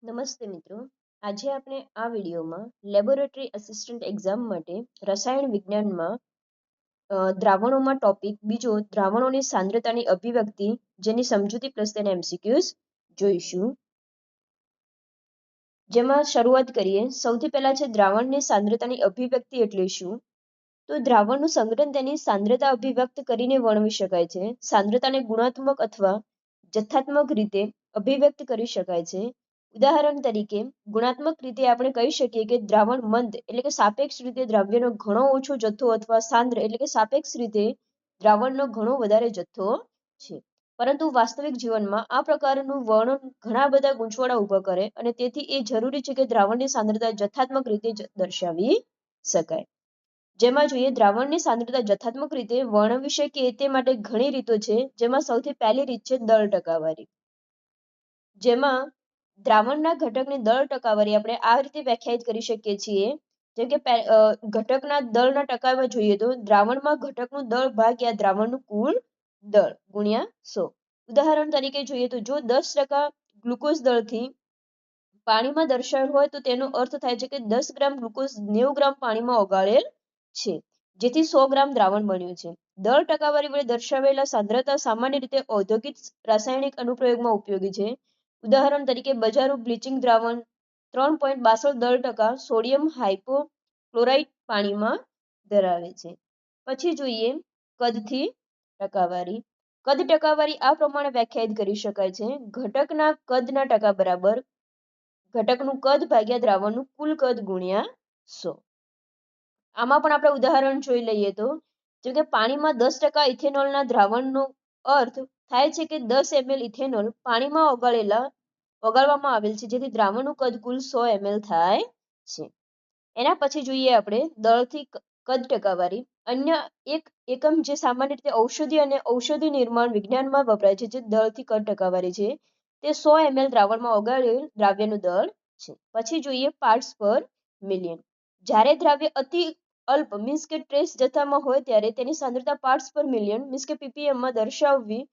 નમસ્તે મિત્રો. આજે આપણે આ વિડીયોમાં લેબોરેટરી આસિસ્ટન્ટ એક્ઝામ માટે રસાયણ વિજ્ઞાનમાં દ્રાવણોમાં ટોપિક બીજો દ્રાવણોની સાંદ્રતાની અભિવ્યક્તિ જેની સમજૂતી પ્લસ તેના એમસીક્યુઝ જોઈશું. જેમાં શરૂઆત કરીએ. સૌથી પહેલા છે દ્રાવણની સાંદ્રતાની અભિવ્યક્તિ એટલે શું? તો દ્રાવણનું સંઘટન તેની સાંદ્રતા અભિવ્યક્ત કરીને વર્ણવી શકાય છે. સાંદ્રતાને ગુણાત્મક અથવા જથ્થાત્મક રીતે અભિવ્યક્ત કરી શકાય છે. ઉદાહરણ તરીકે ગુણાત્મક રીતે આપણે કહી શકીએ કે દ્રાવણ મંદ એટલે કે સાપેક્ષ રીતે દ્રવ્યનો ઘણો ઓછો જથ્થો અથવા સાંદ્ર એટલે કે સાપેક્ષ રીતે દ્રાવણનો ઘણો વધારે જથ્થો છે. પરંતુ વાસ્તવિક જીવનમાં આ પ્રકારનું વર્ણન ઘણા બધા ગૂંચવણો ઊભા કરે અને તેથી એ જરૂરી છે કે દ્રાવણની સાંદ્રતા જથ્થાત્મક રીતે દર્શાવી શકાય. જેમાં જોઈએ દ્રાવણની સાંદ્રતા જથ્થાત્મક રીતે વર્ણવી શકીએ તે માટે ઘણી રીતો છે. જેમાં સૌથી પહેલી રીત છે દળ ટકાવારી. જેમાં દ્રાવણના ઘટકની દળ ટકાવારી આપણે આ રીતે વ્યાખ્યાયિત કરી શકીએ છીએ. જેમ કે ઘટકના દળના ટકામાં જોઈએ તો દ્રાવણમાં ઘટકનું દળ ભાગ્યા દ્રાવણનું કુલ દળ ગુણ્યા 100. ઉદાહરણ તરીકે જોઈએ તો જો 10% ગ્લુકોઝ દળથી પાણીમાં દર્શાવેલ હોય તો તેનો અર્થ થાય છે કે 10 ગ્રામ ગ્લુકોઝ 90 ગ્રામ પાણીમાં ઓગાળેલ છે, જેથી 100 ગ્રામ દ્રાવણ બન્યું છે. દળ ટકાવારી વડે દર્શાવેલા સાંદ્રતા સામાન્ય રીતે ઔદ્યોગિક રાસાયણિક અનુપ્રયોગમાં ઉપયોગી છે. ઉદાહરણ તરીકે બજારો બ્લીચિંગ દ્રાવણ 3.62 દળ ટકા સોડિયમ હાઇપોક્લોરાઇટ પાણીમાં ધરાવે છે. પછી જોઈએ કદથી ટકાવારી. કદ ટકાવારી આ પ્રમાણે વ્યાખ્યાયિત કરી શકાય છે. ઘટકના કદના ટકા બરાબર ઘટકનું કદ ભાગ્યા દ્રાવણનું કુલ કદ ગુણ્યા 100. આમાં પણ આપણે ઉદાહરણ જોઈ લઈએ તો જેમ કે પાણીમાં 10% ઇથેનોલના દ્રાવણનો અર્થ થાય છે કે 10 ml ઇથેનોલ પાણીમાં ઓગાળવામાં આવેલ છે, જેથી દ્રાવણનું કદ કુલ 100 ml થાય છે. એના પછી જોઈએ આપણે દળથી કદ ટકાવારી. અન્ય એક એકમ જે સામાન્ય રીતે ઔષધિ અને ઔષધિ નિર્માણ વિજ્ઞાનમાં વપરાય છે, જે દળથી કદ ટકાવારી છે, તે 100 ml દ્રાવણમાં ઓગાળેલ દ્રાવ્યનું દળ છે. પછી જોઈએ પાર્ટ્સ પર મિલિયન. જ્યારે દ્રાવ્ય અતિ અલ્પ મીન્સ કે ટ્રેસ જથ્થામાં હોય ત્યારે તેની સાંદ્રતા પાર્ટ્સ પર મિલિયન મીન્સ કે ppm માં દર્શાવવી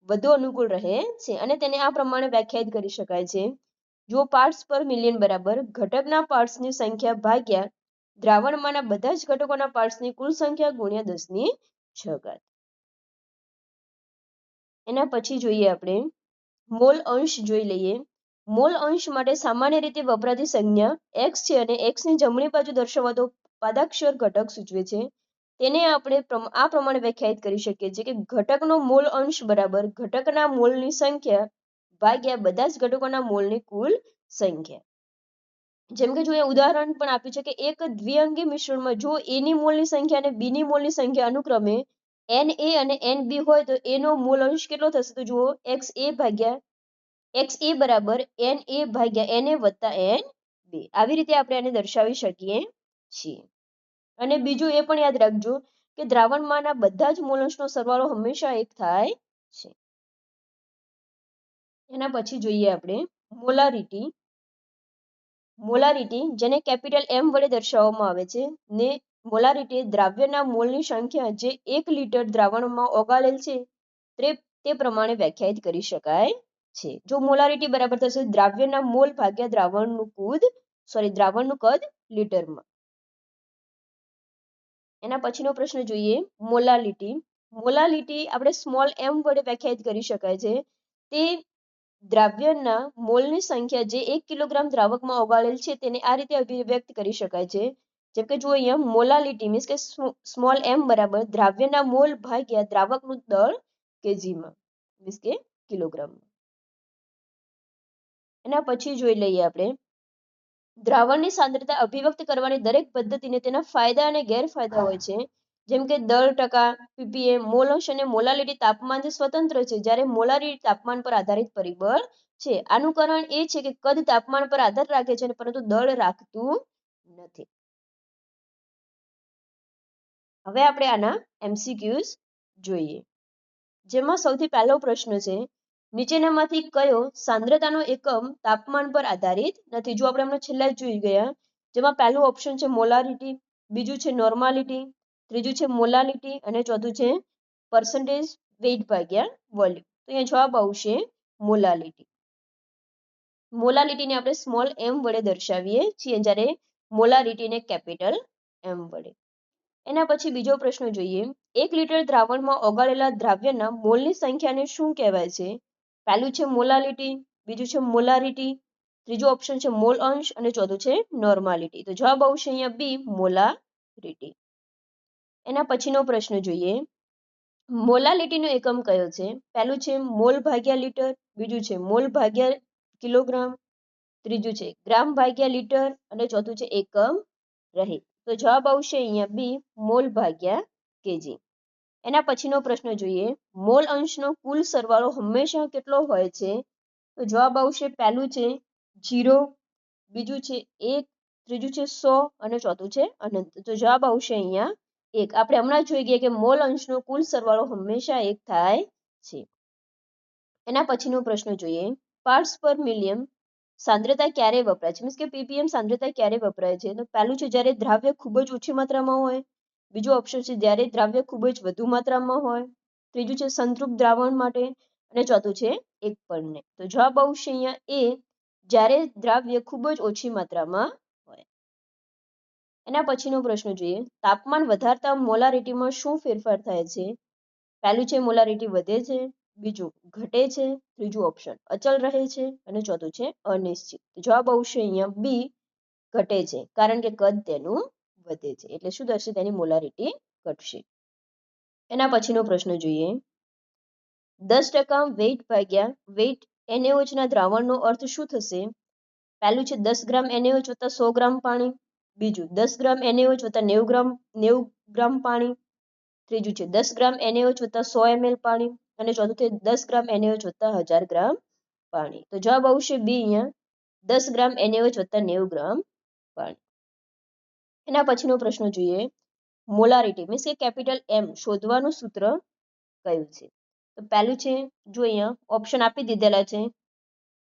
વધુ અનુકૂળ રહે છે અને તેને આ પ્રમાણે વ્યાખ્યાયિત કરી શકાય છે. જો પાર્ટ્સ પર મિલિયન બરાબર ઘટકના પાર્ટ્સની સંખ્યા ભાગ્યા દ્રાવણમાંના બધા જ ઘટકોના પાર્ટ્સની કુલ સંખ્યા ગુણ્યા 10⁶. એના પછી જોઈએ આપણે મોલ અંશ જોઈ લઈએ. મોલ અંશ માટે સામાન્ય રીતે વપરાતી સંજ્ઞા x છે અને x ની જમણી બાજુ દર્શાવતો પાદાક્ષર ઘટક સૂચવે છે. તેને આપણે આ પ્રમાણે વ્યાખ્યાયિત કરી શકીએ છીએ કે ઘટકનો મોલ અંશ બરાબર ઘટકના મોલની સંખ્યા ભાગ્યા બધા જ ઘટકોના મોલની કુલ સંખ્યા. જેમ કે જોઈએ ઉદાહરણ પણ આપ્યું છે કે એક દ્વિઅંગી મિશ્રણમાં જો a ની મોલની સંખ્યા અને b ની મોલની સંખ્યા અનુક્રમે Na અને Nb હોય તો a નો મોલ અંશ કેટલો થશે? તો જુઓ XA બરાબર Na ભાગ્યા Na વત્તા Nb. આવી રીતે આપણે આને દર્શાવી શકીએ છીએ. અને બીજું એ પણ યાદ રાખજો કે દ્રાવણમાંના બધા જ મોલ અંશનો સરવાળો હંમેશા 1 થાય છે. એના પછી જોઈએ આપણે મોલારિટી. મોલારિટી જેને કેપિટલ M વડે દર્શાવવામાં આવે છે ને મોલારિટી દ્રાવ્યના મોલની સંખ્યા જે 1 લિટર દ્રાવણમાં ઓગાળેલ છે તે પ્રમાણે વ્યાખ્યાયિત કરી શકાય છે. જો મોલારિટી બરાબર થશે દ્રાવ્યના મોલ ભાગ્યા દ્રાવણનું કદ લીટરમાં. એના પછીનો પ્રશ્ન જોઈએ મોલાલિટી. મોલાલિટી આપણે સ્મોલ m વડે વ્યાખ્યાયિત કરી શકાય છે. તે દ્રાવ્યના મોલની સંખ્યા જે 1 કિલોગ્રામ દ્રાવકમાં ઓગાળેલ છે તેને આ રીતે અભિવ્યક્ત કરી શકાય છે. જેમ કે જો અહીંયા મોલાલિટી મીન્સ કે સ્મોલ m બરાબર દ્રાવ્યના મોલ ભાગ્યા દ્રાવકનું દળ કેજીમાં મીન્સ કે કિલોગ્રામમાં. એના પછી જોઈ લઈએ આપણે દ્રાવણની સાંદ્રતા અભિવ્યક્ત કરવાની દરેક પદ્ધતિને તેના ફાયદા અને ગેરફાયદા હોય છે. જેમ કે દળ ટકા, ppm, મોલ અંશ અને મોલાલિટી તાપમાનથી સ્વતંત્ર છે, જ્યારે મોલારિટી તાપમાન પર આધારિત પરિબળ છે. આનું કારણ એ છે કે કદ તાપમાન પર આધાર રાખે છે પરંતુ દળ રાખતું નથી. હવે આપણે આના MCQs જોઈએ. જેમાં સૌથી પહેલો પ્રશ્ન છે નીચેનામાંથી કયો સાંદ્રતાનો એકમ તાપમાન પર આધારિત નથી? જો આપણે હમણાં છેલ્લા જોઈ ગયા જેમાં પહેલું ઓપ્શન છે મોલારિટી, બીજું છે નોર્માલિટી, ત્રીજું છે મોલાલિટી અને ચોથું છે પર્સન્ટેજ વેઇટ ભાગ્યા વોલ્યુમ. તો અહીંયા જવાબ આવશે મોલાલિટી. મોલાલિટીને આપણે સ્મોલ m વડે દર્શાવીએ છીએ, જ્યારે મોલારિટીને કેપિટલ M વડે. એના પછી બીજો પ્રશ્ન જોઈએ. 1 લિટર દ્રાવણમાં ઓગાળેલા દ્રાવ્યના મોલની સંખ્યાને શું કહેવાય છે? પહેલું છે મોલાલિટી, બીજું છે મોલારિટી, ત્રીજો ઓપ્શન છે મોલ અંશ અને ચોથું છે નોર્માલિટી. તો જવાબ આવશે અહીંયા બી, મોલારિટી. એના પછીનો પ્રશ્ન જોઈએ. મોલાલિટીનો એકમ કયો છે? પહેલું છે મોલ ભાગ્યા લિટર, બીજું છે મોલ ભાગ્યા કિલોગ્રામ, ત્રીજું છે ગ્રામ ભાગ્યા લિટર અને ચોથું છે એકમ રહિત. તો જવાબ આવશે અહીંયા બી, મોલ ભાગ્યા કેજી. એના પછીનો પ્રશ્ન જોઈએ. મોલ અંશનો કુલ સરવાળો હંમેશા કેટલો હોય છે? તો જવાબ આવશે પહેલું છે 0, બીજું છે 1, ત્રીજું છે 100 અને ચોથું છે અનંત. તો જવાબ આવશે અહીંયા 1. આપણે હમણાં જોઈ ગયા કે મોલ અંશનો કુલ સરવાળો હંમેશા 1 થાય છે. એના પછીનો પ્રશ્ન જોઈએ. પાર્ટ્સ પર મિલિયન સાંદ્રતા ક્યારે વપરાય છે? મીન્સ કે ppm સાંદ્રતા ક્યારે વપરાય છે? તો પહેલું છે જ્યારે દ્રાવ્ય ખૂબ જ ઓછી માત્રામાં હોય, બીજું ઓપ્શન છે જ્યારે દ્રાવ્ય ખૂબ જ વધુ માત્રામાં હોય, ત્રીજું છે સંતૃપ્ત દ્રાવણ માટે અને ચોથું છે એકપર્ણને. તો જવાબ આવશે અહીંયા એ, જ્યારે દ્રાવ્ય ખૂબ જ ઓછી માત્રામાં હોય. એના પછીનો પ્રશ્ન જોઈએ. તાપમાન વધારતા મોલારિટીમાં શું ફેરફાર થાય છે? પહેલું છે મોલારિટી વધે છે, બીજું ઘટે છે, ત્રીજું ઓપ્શન અચલ રહે છે અને ચોથું છે અનિશ્ચિત. જવાબ આવશે અહીંયા બી, ઘટે છે, કારણ કે કદ તેનું વધે છે, એટલે શું થશે? તેની મોલારિટી ઘટશે. એના પછીનો પ્રશ્ન જોઈએ. 10% વેઇટ ભાગ્યા વેઇટ NaOH ના દ્રાવણનો અર્થ શું થશે? પહેલું છે 10 ગ્રામ NaOH વત્તા 100 ગ્રામ પાણી, બીજું 10 ગ્રામ NaOH વત્તા 90 ગ્રામ પાણી, ત્રીજું છે 10 ગ્રામ NaOH વત્તા 100 ml પાણી અને ચોથું છે 10 ગ્રામ NaOH વત્તા 1000 ગ્રામ પાણી. તો જવાબ આવશે બી, અહીંયા 10 ગ્રામ NaOH વત્તા 90 ગ્રામ પાણી. એના પછીનો પ્રશ્ન જોઈએ. મોલારિટી મીન્સ કે કેપિટલ M શોધવાનું સૂત્ર કયું છે? તો પહેલું છે, જો અહીંયા ઓપ્શન આપી દીધેલા છે.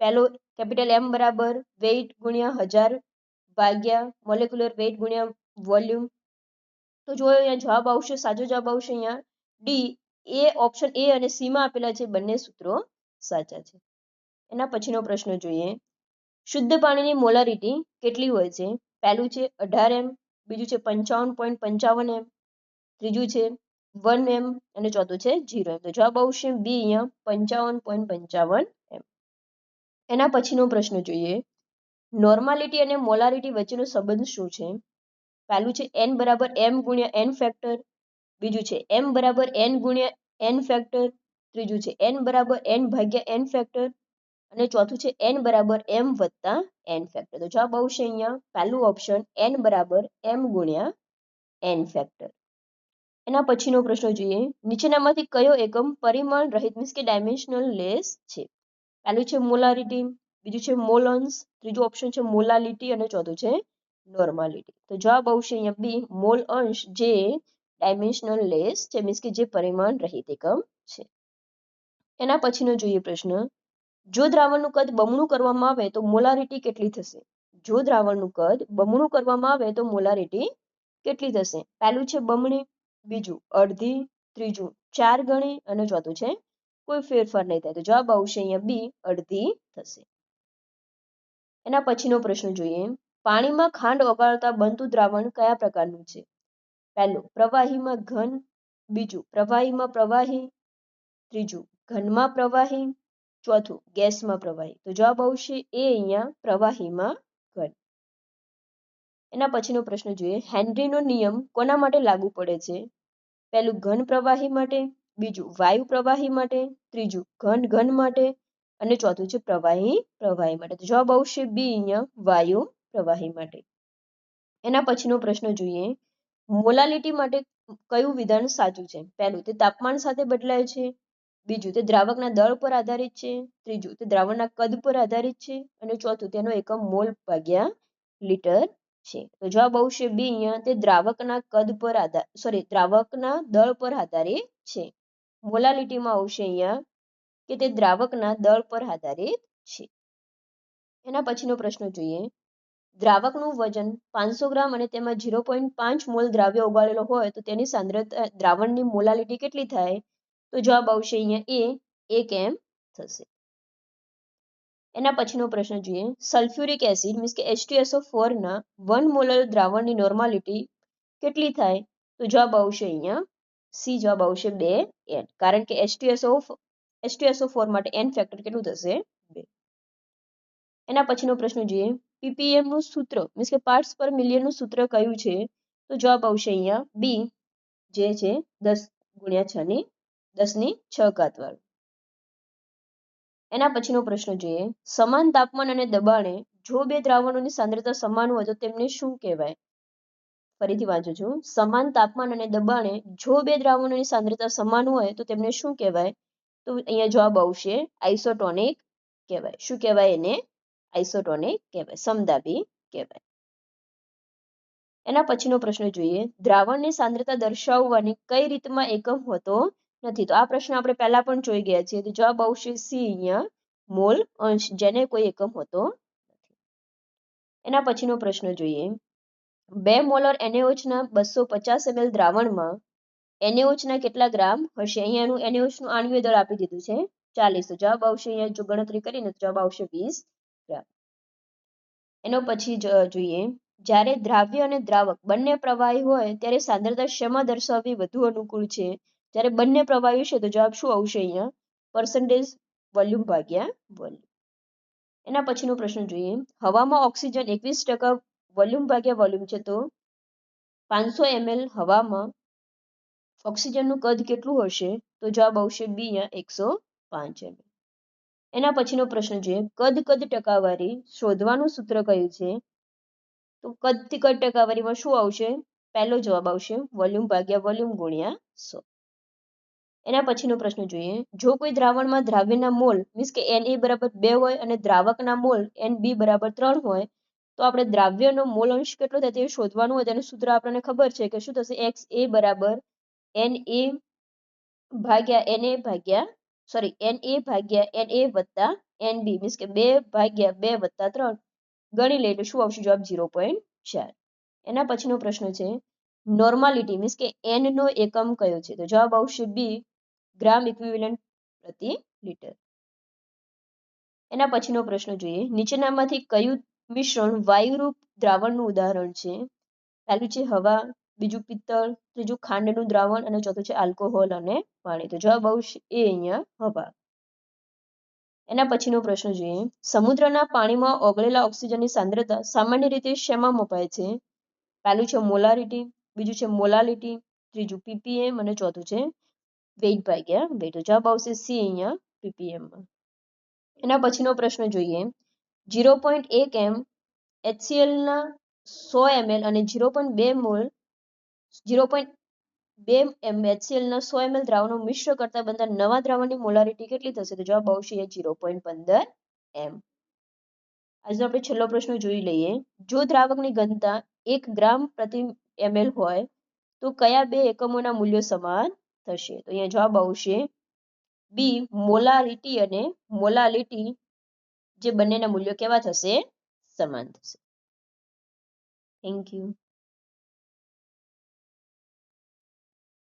પહેલો કેપિટલ M બરાબર વેઇટ ગુણ્યા 1000 ભાગ્યા મોલેક્યુલર વેઇટ ગુણ્યા વોલ્યુમ. તો જો અહીંયા જવાબ આવશે, સાચો જવાબ આવશે અહીંયા ડી. એ ઓપ્શન એ અને સી માં આપેલા છે બંને સૂત્રો સાચા છે. એના પછીનો પ્રશ્ન જોઈએ. શુદ્ધ પાણીની મોલારિટી કેટલી હોય છે? પહેલું છે 18 m, બીજું છે 55.55 m, ત્રીજું છે 1 m અને ચોથું છે 0 m. તો જવાબ આવશે બી, અહીંયા 55.55 m. એના પછીનો પ્રશ્ન જોઈએ. નોર્માલિટી અને મોલારિટી વચ્ચેનો સંબંધ શું છે? પહેલું છે n બરાબર m ગુણ્યા n ફેક્ટર, બીજું છે m બરાબર n ગુણ્યા n ફેક્ટર, ત્રીજું છે n બરાબર n ભાગ્યા n ફેક્ટર અને ચોથું છે n બરાબર m વત્તા n ફેક્ટર. તો જવાબ આવશે અહીંયા પહેલું ઓપ્શન n બરાબર m ગુણ્યા n ફેક્ટર. એના પછીનો પ્રશ્ન જોઈએ. નીચેનામાંથી કયો એકમ પરિમાણ રહિત મીન્સ કે ડાયમેન્શનલ લેસ છે? પહેલું છે મોલારિટી, બીજું છે મોલ અંશ, ત્રીજું ઓપ્શન છે મોલાલિટી અને ચોથું છે નોર્માલિટી. તો જવાબ આવશે અહીંયા બી, મોલ અંશ, જે ડાયમેન્શનલ લેસ છે, મીન્સ કે જે પરિમાણ રહિત એકમ છે. એના પછીનો જોઈએ પ્રશ્ન. જો દ્રાવણનું કદ બમણું કરવામાં આવે તો મોલારિટી કેટલી થશે? જો દ્રાવણનું કદ બમણું કરવામાં આવે તો મોલારિટી કેટલી થશે? પહેલું છે બમણી, બીજું અડધી, ત્રીજું 4 ગણી અને ચોથું છે કોઈ ફેરફાર નહીં થાય. તો જવાબ આવશે અહીંયા બી, અડધી થશે. એના પછીનો પ્રશ્ન જોઈએ. પાણીમાં ખાંડ ઓગાળતા બનતું દ્રાવણ કયા પ્રકારનું છે? પહેલું પ્રવાહીમાં ઘન, બીજું પ્રવાહીમાં પ્રવાહી, ત્રીજું ઘનમાં પ્રવાહી, ચોથું ગેસમાં પ્રવાહી. તો જવાબ આવશે એ, અહીંયા પ્રવાહીમાં ઘન. એના પછીનો પ્રશ્ન જોઈએ. હેનરીનો નિયમ કોના માટે લાગુ પડે છે? પહેલું ઘન પ્રવાહી માટે, બીજું વાયુ પ્રવાહી માટે, ત્રીજું ઘન ઘન માટે અને ચોથું છે પ્રવાહી માટે. તો જવાબ આવશે બી, અહીંયા વાયુ પ્રવાહી માટે. એના પછીનો પ્રશ્ન જોઈએ. મોલાલિટી માટે કયું વિધાન સાચું છે? પહેલું તે તાપમાન સાથે બદલાય છે, બીજું તે દ્રાવકના દળ પર આધારિત છે, ત્રીજું તે દ્રાવણના કદ પર આધારિત છે અને ચોથું તેનો એકમ મોલ ભાગ્યા લિટર છે. તો જવાબ આવશે બી, અહીંયા તે દ્રાવકના કદ પર દ્રાવકના દળ પર આધારિત છે. મોલાલિટીમાં આવશે અહીંયા કે તે દ્રાવકના દળ પર આધારિત છે. એના પછીનો પ્રશ્ન જોઈએ. દ્રાવકનું વજન 500 ગ્રામ અને તેમાં 0.5 મોલ દ્રાવ્ય ઓગાળેલો હોય તો તેની સાંદ્રતા દ્રાવણની મોલાલિટી કેટલી થાય? તો જવાબ આવશે અહીંયા એ, 1 m થશે. એના પછીનો પ્રશ્ન જોઈએ, સલ્ફ્યુરિક એસિડ મીન્સ કે H2SO4 ના 1 મોલર દ્રાવણની નોર્માલિટી કેટલી થાય? તો જવાબ આવશે અહીંયા સી, જવાબ આવશે 2n, કારણ કે H2SO4 માટે n ફેક્ટર કેટલું થશે? 2. એના પછીનો પ્રશ્ન જોઈએ, ppm નું સૂત્ર મીન્સ કે પાર્ટ્સ પર મિલિયન નું સૂત્ર કયું છે? તો જવાબ આવશે અહીંયા બી, જે છે 10 × 6 વાળું. એના પછીનો પ્રશ્ન જોઈએ, સમાન તાપમાન અને દબાણે જો બે દ્રાવણોની સાંદ્રતા સમાન હોય તો તેમને શું કહેવાય? ફરીથી વાંચું છું, સમાન તાપમાન અને દબાણે જો બે દ્રાવણોની સાંદ્રતા સમાન હોય તો તેમને શું કહેવાય? તો અહીંયા જવાબ આવશે આઇસોટોનિક કહેવાય. શું કહેવાય એને? આઇસોટોનિક કહેવાય, સમદાબી કહેવાય. એના પછીનો પ્રશ્ન જોઈએ, દ્રાવણની સાંદ્રતા દર્શાવવાની કઈ રીતમાં એકમ હોતો નથી? તો આ પ્રશ્ન આપણે પહેલા પણ જોઈ ગયા છીએ. તો જવાબ આવશે સી, અહીંયા મોલ અંશ, જેને કોઈ એકમ હોતો નથી. એના પછીનો પ્રશ્ન જોઈએ, 2 મોલર NaOH ના 250 ml દ્રાવણમાં NaOH ના કેટલા ગ્રામ હશે? અહીંયાનું NaOH નું આણ્વિય દળ આપી દીધું છે 40. તો જવાબ આવશે અહીંયા જો ગણતરી કરીને તો જવાબ આવશે 20 ગ્રામ. એનો પછી જોઈએ, જ્યારે દ્રાવ્ય અને દ્રાવક બંને પ્રવાહી હોય ત્યારે સાંદ્રતા શેમાં દર્શાવવી વધુ અનુકૂળ છે? જ્યારે બંને પ્રવાહી છે તો જવાબ શું આવશે અહીંયા? પર્સન્ટેજ વોલ્યુમ ભાગ્યા વોલ્યુમ. એના પછીનો પ્રશ્ન જોઈએ, હવામાં ઓક્સિજન 21% વોલ્યુમ ભાગ્યા વોલ્યુમ છે, તો 500 ml હવામાં ઓક્સિજનનું કદ કેટલું હશે? તો જવાબ આવશે બી, 105 ml. એના પછીનો પ્રશ્ન જોઈએ, કદ ટકાવારી શોધવાનું સૂત્ર કયું છે? તો કદ ટકાવારીમાં શું આવશે? પહેલો જવાબ આવશે વોલ્યુમ ભાગ્યા વોલ્યુમ ગુણ્યા 100. એના પછીનો પ્રશ્ન જોઈએ, જો કોઈ દ્રાવણમાં દ્રાવ્યના મોલ મીન્સ કે Na બરાબર 2 હોય અને દ્રાવકના મોલ Nb બરાબર 3 હોય તો આપણે દ્રાવ્યનો મોલ અંશ કેટલો થાય તે શોધવાનું હોય. તેનું સૂત્ર આપણને ખબર છે કે શું થશે? XA બરાબર Na ભાગ્યા Na વત્તા Nb મીન્સ કે 2 ભાગ્યા 2 વત્તા 3 ગણી લે એટલે શું આવશે? જવાબ 0.4. એના પછીનો પ્રશ્ન છે, નોર્માલિટી મીન્સ કે n નો એકમ કયો છે? તો જવાબ આવશે બી, ગ્રામ ઇક્વિવેલન્ટ પ્રતિ લિટર. એના પછીનો પ્રશ્ન જોઈએ, નીચેનામાંથી કયું મિશ્રણ વાયુરૂપ દ્રાવણનું ઉદાહરણ છે? પહેલું છે હવા, બીજું પિત્તળ, ત્રીજું ખાંડનું દ્રાવણ અને ચોથું છે આલ્કોહોલ અને પાણી. તો જવાબ આવશે એ, અહીંયા હવા. એના પછીનો પ્રશ્ન જોઈએ, સમુદ્રના પાણીમાં ઓગળેલા ઓક્સિજનની સાંદ્રતા સામાન્ય રીતે શેમાં મપાય છે? પહેલું છે મોલારિટી, બીજું છે મોલાલિટી, ત્રીજું ppm અને ચોથું છે વેઇટ ભાગ્યા વેઇટ. તો જવાબ આવશે સી, અહીંયા ppm માં. એના પછીનો પ્રશ્ન જોઈએ, 0.1 m HCl ના 100 ml અને 0.2 મોલ 0.2 m HCl ના 100 ml દ્રાવણનો મિશ્ર કરતા બનતા નવા દ્રાવણની મોલારિટી કેટલી થશે? તો જવાબ આવશે 0.15 m. આજનો આપણે છેલ્લો પ્રશ્ન જોઈ લઈએ, જો દ્રાવકની ઘનતા 1 ગ્રામ પ્રતિ ml હોય તો કયા બે એકમોના મૂલ્યો સમાન થશે? તો અહીંયા જવાબ આવશે બી, મોલારિટી અને મોલાલિટી, જે બંનેના મૂલ્યો કેવા થશે? સમાન થશે. Thank you.